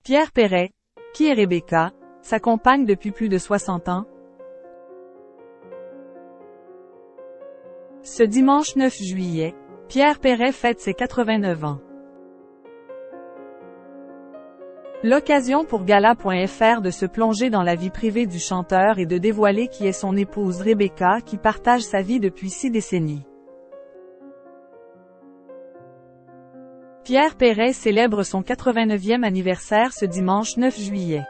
Pierre Perret, qui est Rebecca, sa compagne depuis plus de 60 ans? Ce dimanche 9 juillet, Pierre Perret fête ses 89 ans. L'occasion pour Gala.fr de se plonger dans la vie privée du chanteur et de dévoiler qui est son épouse Rebecca qui partage sa vie depuis 6 décennies. Pierre Perret célèbre son 89e anniversaire ce dimanche 9 juillet.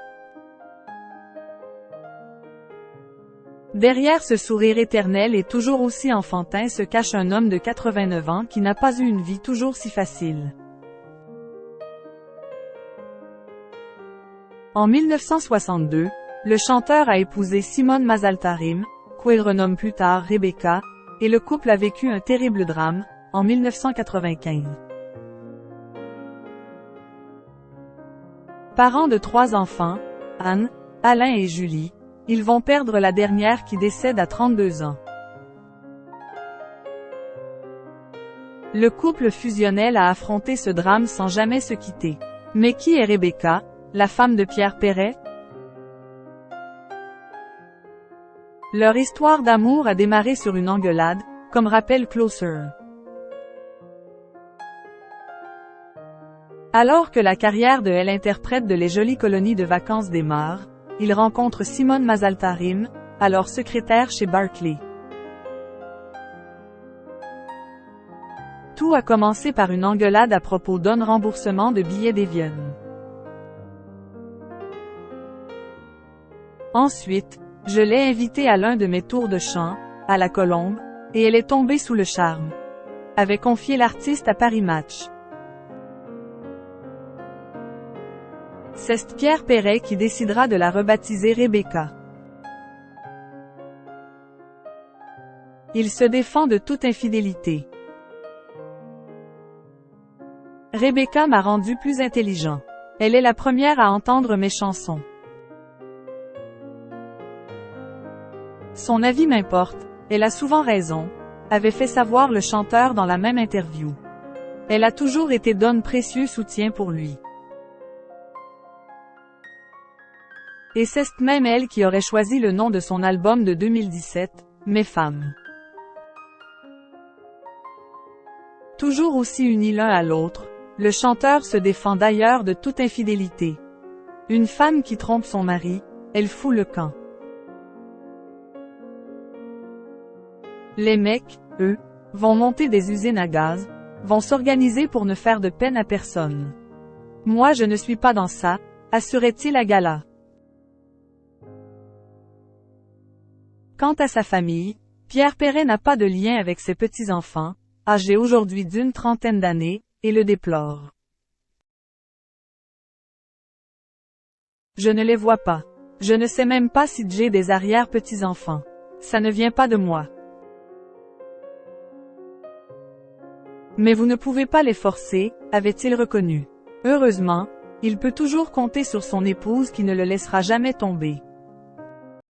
Derrière ce sourire éternel et toujours aussi enfantin se cache un homme de 89 ans qui n'a pas eu une vie toujours si facile. En 1962, le chanteur a épousé Simone Mazaltarim, qu'il renomme plus tard Rebecca, et le couple a vécu un terrible drame, en 1995. Parents de 3 enfants, Anne, Alain et Julie, ils vont perdre la dernière qui décède à 32 ans. Le couple fusionnel a affronté ce drame sans jamais se quitter. Mais qui est Rebecca, la femme de Pierre Perret? Leur histoire d'amour a démarré sur une engueulade, comme rappelle Closer. Alors que la carrière de l'interprète de Les Jolies Colonies de Vacances démarre, il rencontre Simone Mazaltarim, alors secrétaire chez Barclay. Tout a commencé par une engueulade à propos d'un remboursement de billets d'avion. Ensuite, je l'ai invitée à l'un de mes tours de chant, à la Colombe, et elle est tombée sous le charme, avait confié l'artiste à Paris Match. C'est Pierre Perret qui décidera de la rebaptiser Rebecca. Il se défend de toute infidélité. Rebecca m'a rendu plus intelligent. Elle est la première à entendre mes chansons. Son avis m'importe, elle a souvent raison, avait fait savoir le chanteur dans la même interview. Elle a toujours été d'un précieux soutien pour lui. Et c'est même elle qui aurait choisi le nom de son album de 2017, Mes femmes. Toujours aussi unis l'un à l'autre, le chanteur se défend d'ailleurs de toute infidélité. Une femme qui trompe son mari, elle fout le camp. Les mecs, eux, vont monter des usines à gaz, vont s'organiser pour ne faire de peine à personne. Moi je ne suis pas dans ça, assurait-il à Gala. Quant à sa famille, Pierre Perret n'a pas de lien avec ses petits-enfants, âgés aujourd'hui d'une trentaine d'années, et le déplore. Je ne les vois pas. Je ne sais même pas si j'ai des arrière-petits-enfants. Ça ne vient pas de moi. Mais vous ne pouvez pas les forcer, avait-il reconnu. Heureusement, il peut toujours compter sur son épouse qui ne le laissera jamais tomber.